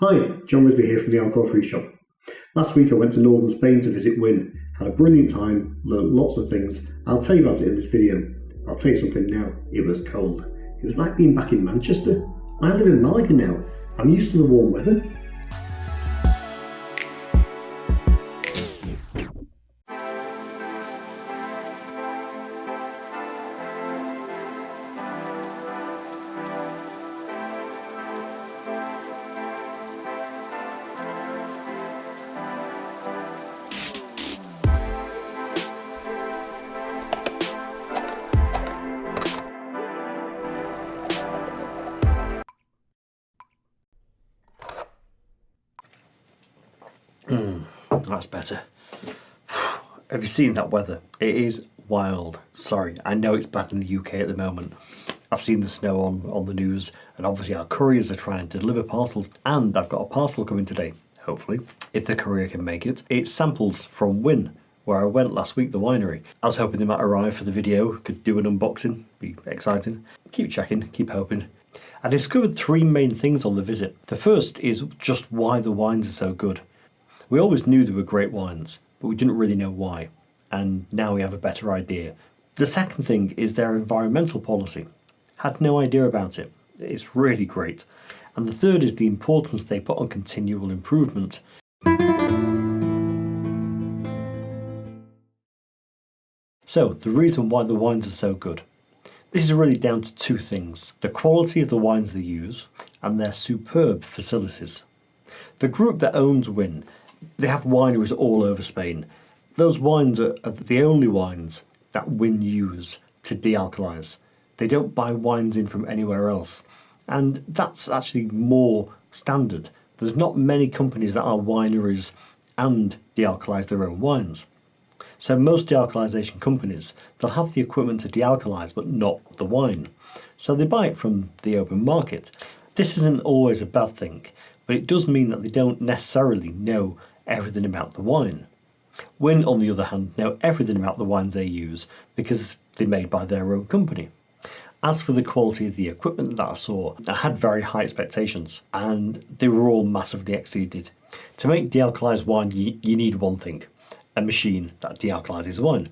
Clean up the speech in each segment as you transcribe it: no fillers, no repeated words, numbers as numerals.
Hi, John Risby here from the Alcohol Free Shop. Last week I went to northern Spain to visit Win. Had a brilliant time, learnt lots of things. I'll tell you about it in this video. I'll tell you something now, it was cold. It was like being back in Manchester. I live in Malaga now. I'm used to the warm weather. That's better. Have you seen that weather? It is wild. Sorry, I know it's bad in the UK at the moment. I've seen the snow on the news, and obviously our couriers are trying to deliver parcels, and I've got a parcel coming today, hopefully, if the courier can make it. It's samples from Win, where I went last week, the winery. I was hoping they might arrive for the video, could do an unboxing, be exciting. Keep checking, keep hoping. I discovered three main things on the visit. The first is just why the wines are so good. We always knew they were great wines, but we didn't really know why, and now we have a better idea. The second thing is their environmental policy. Had no idea about it. It's really great. And the third is the importance they put on continual improvement. So, the reason why the wines are so good. This is really down to two things: the quality of the wines they use and their superb facilities. The group that owns Win, they have wineries all over Spain. Those wines are the only wines that Win use to de-alcoholise. They don't buy wines in from anywhere else. And that's actually more standard. There's not many companies that are wineries and de-alcoholise their own wines. So most de-alcoholisation companies, they'll have the equipment to de-alcoholise but not the wine. So they buy it from the open market. This isn't always a bad thing, but it does mean that they don't necessarily know everything about the wine. Win, on the other hand, know everything about the wines they use because they're made by their own company. As for the quality of the equipment that I saw, I had very high expectations, and they were all massively exceeded. To make de-alcoholised wine, you need one thing: a machine that de-alcoholises wine.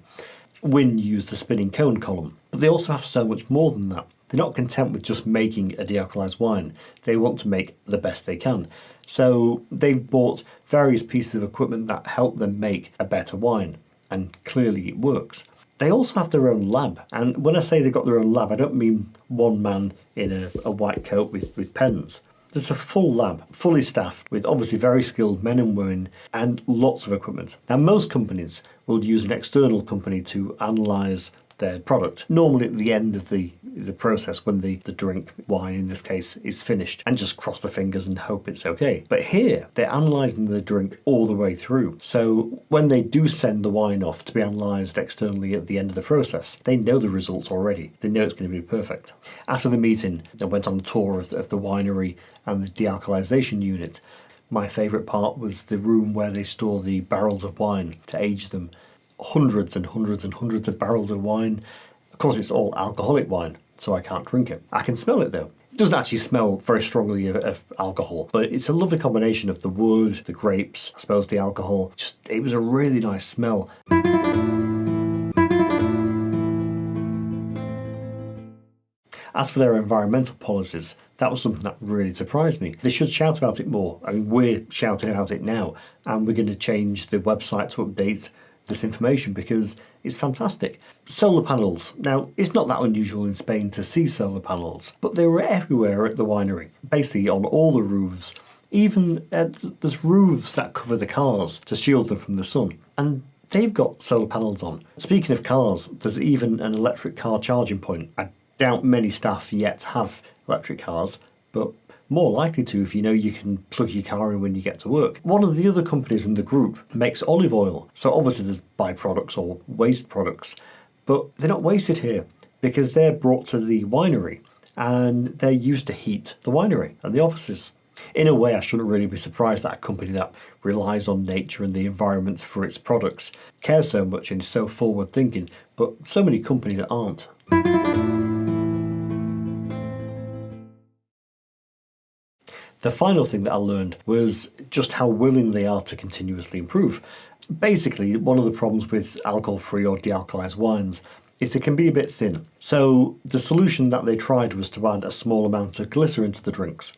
Win used the spinning cone column, but they also have so much more than that. They're not content with just making a de-alcoholised wine. They want to make the best they can. So they've bought various pieces of equipment that help them make a better wine, and clearly it works. They also have their own lab, and when I say they've got their own lab, I don't mean one man in a white coat with pens. There's a full lab, fully staffed, with obviously very skilled men and women and lots of equipment. Now, most companies will use an external company to analyse their product, normally at the end of the process when the drink, wine in this case, is finished, and just cross the fingers and hope it's okay. But here, they're analysing the drink all the way through. So when they do send the wine off to be analysed externally at the end of the process, they know the results already. They know it's going to be perfect. After the meeting, I went on a tour of the winery and the de-alcoholisation unit. My favourite part was the room where they store the barrels of wine to age them. Hundreds and hundreds and hundreds of barrels of wine. Of course, it's all alcoholic wine, so I can't drink it. I can smell it though. It doesn't actually smell very strongly of alcohol, but it's a lovely combination of the wood, the grapes, I suppose the alcohol. It was a really nice smell. As for their environmental policies, that was something that really surprised me. They should shout about it more. I mean, we're shouting about it now, and we're going to change the website to update this information because it's fantastic. Solar panels. Now, it's not that unusual in Spain to see solar panels, but they were everywhere at the winery, basically on all the roofs. Even there's roofs that cover the cars to shield them from the sun, and they've got solar panels on. Speaking of cars, there's even an electric car charging point. I doubt many staff yet have electric cars, but more likely to if you know you can plug your car in when you get to work. One of the other companies in the group makes olive oil, so obviously there's byproducts or waste products, but they're not wasted here because they're brought to the winery and they're used to heat the winery and the offices. In a way, I shouldn't really be surprised that a company that relies on nature and the environment for its products cares so much and is so forward thinking, but so many companies aren't. The final thing that I learned was just how willing they are to continuously improve. Basically, one of the problems with alcohol-free or de-alcoholized wines is they can be a bit thin. So the solution that they tried was to add a small amount of glycerin to the drinks.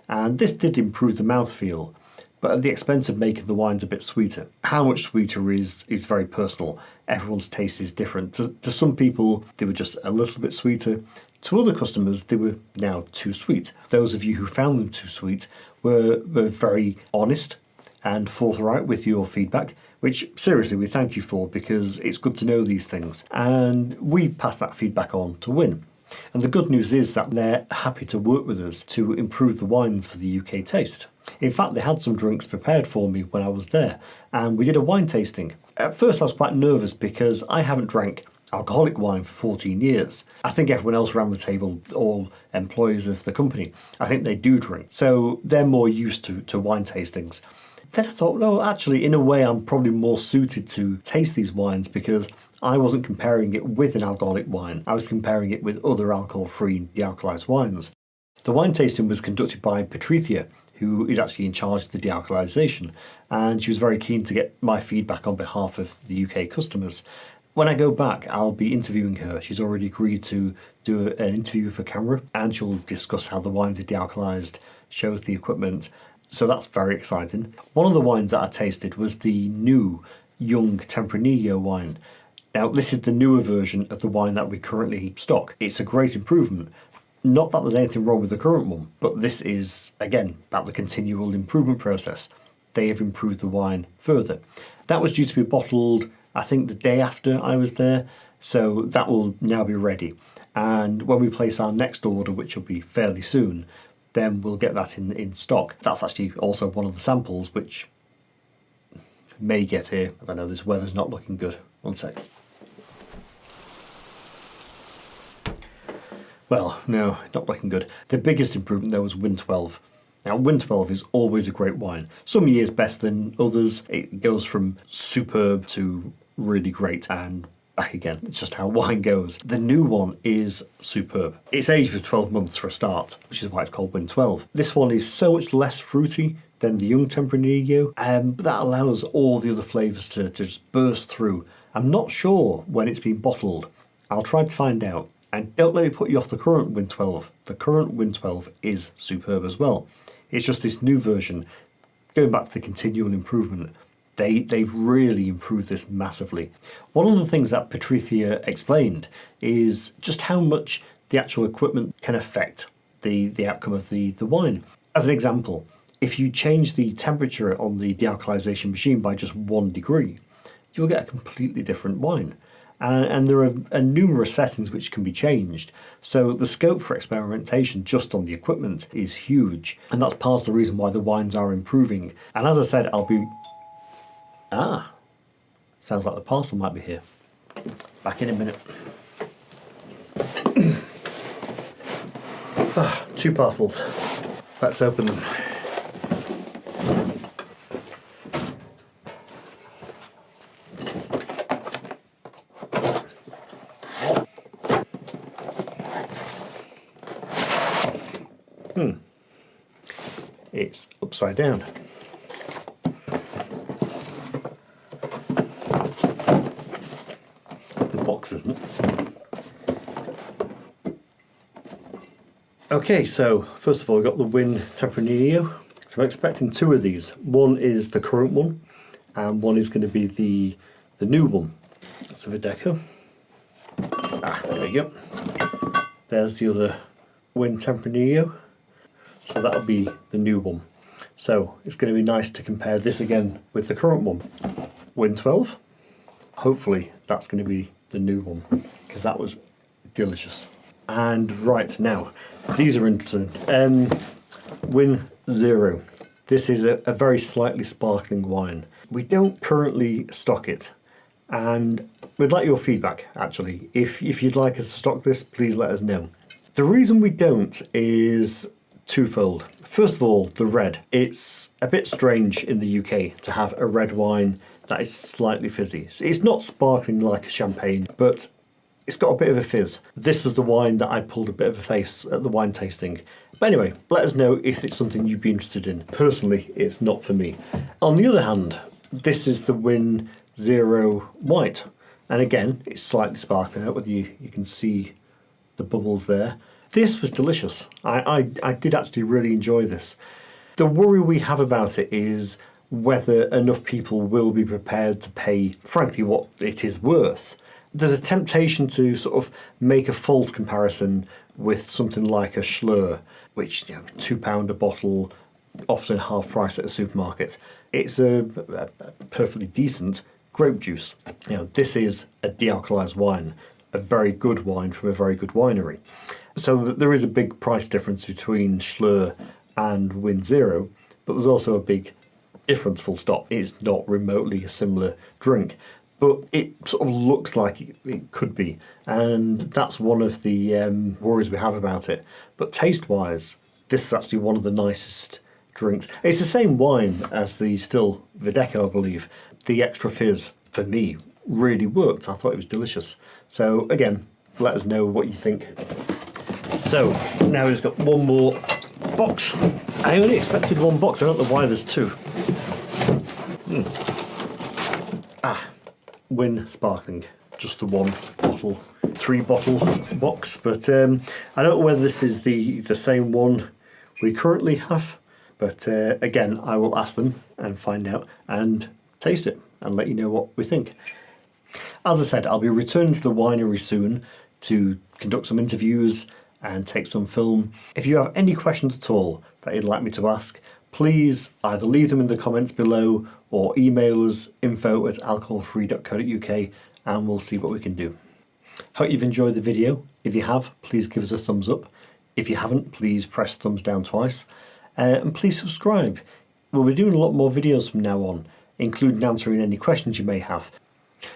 And this did improve the mouthfeel, but at the expense of making the wines a bit sweeter. How much sweeter is very personal. Everyone's taste is different. To some people, they were just a little bit sweeter. To other customers, they were now too sweet. Those of you who found them too sweet were very honest and forthright with your feedback, which seriously we thank you for, because it's good to know these things. And we've passed that feedback on to Win. And the good news is that they're happy to work with us to improve the wines for the UK taste. In fact, they had some drinks prepared for me when I was there, and we did a wine tasting. At first I was quite nervous because I haven't drank alcoholic wine for 14 years. I think everyone else around the table, all employees of the company, I think they do drink. So they're more used to wine tastings. Then I thought, no, actually, in a way, I'm probably more suited to taste these wines because I wasn't comparing it with an alcoholic wine. I was comparing it with other alcohol-free de-alcoholized wines. The wine tasting was conducted by Patricia, who is actually in charge of the de-alcoholization, and she was very keen to get my feedback on behalf of the UK customers. When I go back, I'll be interviewing her. She's already agreed to do an interview for camera, and she'll discuss how the wines are de-alcoholized, shows the equipment. So that's very exciting. One of the wines that I tasted was the new young Tempranillo wine. Now, this is the newer version of the wine that we currently stock. It's a great improvement. Not that there's anything wrong with the current one, but this is, again, about the continual improvement process. They have improved the wine further. That was due to be bottled, I think, the day after I was there, so that will now be ready. And when we place our next order, which will be fairly soon, then we'll get that in stock. That's actually also one of the samples which may get here. I know this weather's not looking good. One sec. Well, no, not looking good. The biggest improvement there was Win 12. Now, Win 12 is always a great wine. Some years better than others. It goes from superb to really great and back again. It's just how wine goes. The new one is superb. It's aged for 12 months for a start, which is why it's called Win 12. This one is so much less fruity than the young Tempranillo, but that allows all the other flavours to just burst through. I'm not sure when it's been bottled. I'll try to find out. And don't let me put you off the current Win 12. The current Win 12 is superb as well. It's just this new version, going back to the continual improvement, they've really improved this massively. One of the things that Patricia explained is just how much the actual equipment can affect the outcome of the wine. As an example, if you change the temperature on the de-alcoholization machine by just 1 degree, you'll get a completely different wine. And there are numerous settings which can be changed. So the scope for experimentation just on the equipment is huge. And that's part of the reason why the wines are improving. And as I said, sounds like the parcel might be here. Back in a minute. 2 parcels. Let's open them. It's upside down. The box, isn't it? Okay, so first of all, we've got the Win Tempranillo. So I'm expecting 2 of these. One is the current one, and one is going to be the new one. That's a Verdeco. There we go. There's the other Win Tempranillo. So that'll be the new one. So it's going to be nice to compare this again with the current one. Win 12. Hopefully that's going to be the new one, because that was delicious. And right now, these are interesting. Win 0. This is a very slightly sparkling wine. We don't currently stock it, and we'd like your feedback actually. If you'd like us to stock this, please let us know. The reason we don't is twofold. First of all, the red. It's a bit strange in the UK to have a red wine that is slightly fizzy. It's not sparkling like a champagne, but it's got a bit of a fizz. This was the wine that I pulled a bit of a face at the wine tasting. But anyway, let us know if it's something you'd be interested in. Personally, it's not for me. On the other hand, this is the Win Zero White. And again, it's slightly sparkling out, whether you can see the bubbles there. This was delicious. I did actually really enjoy this. The worry we have about it is whether enough people will be prepared to pay, frankly, what it is worth. There's a temptation to sort of make a false comparison with something like a Schlur, which, £2 a bottle, often half price at a supermarket. It's a perfectly decent grape juice. This is a de-alcoholised wine, a very good wine from a very good winery. So there is a big price difference between Schlur and Win Zero, but there's also a big difference, full stop. It's not remotely a similar drink, but it sort of looks like it could be, and that's one of the worries we have about it. But taste-wise, this is actually one of the nicest drinks. It's the same wine as the still Verdeco, I believe. The extra fizz, for me, really worked. I thought it was delicious. So again, let us know what you think. So now we've just got one more box. I only expected one box. I don't know why there's two. Win Sparkling, just the one bottle, 3-bottle box. But I don't know whether this is the same one we currently have. But again, I will ask them and find out and taste it and let you know what we think. As I said, I'll be returning to the winery soon to conduct some interviews and take some film. If you have any questions at all that you'd like me to ask, please either leave them in the comments below or email us info@alcoholfree.co.uk and we'll see what we can do. Hope you've enjoyed the video. If you have, please give us a thumbs up. If you haven't, please press thumbs down twice. And please subscribe. We'll be doing a lot more videos from now on, including answering any questions you may have.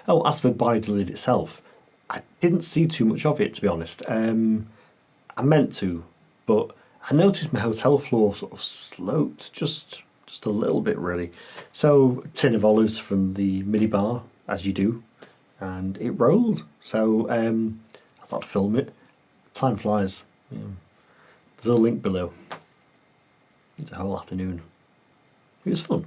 Oh, as for Valladolid itself, I didn't see too much of it, to be honest. I meant to, but I noticed my hotel floor sort of sloped just a little bit, really. So, a tin of olives from the minibar, as you do, and it rolled. So I thought I'd film it. Time flies. There's a link below. It's a whole afternoon. It was fun.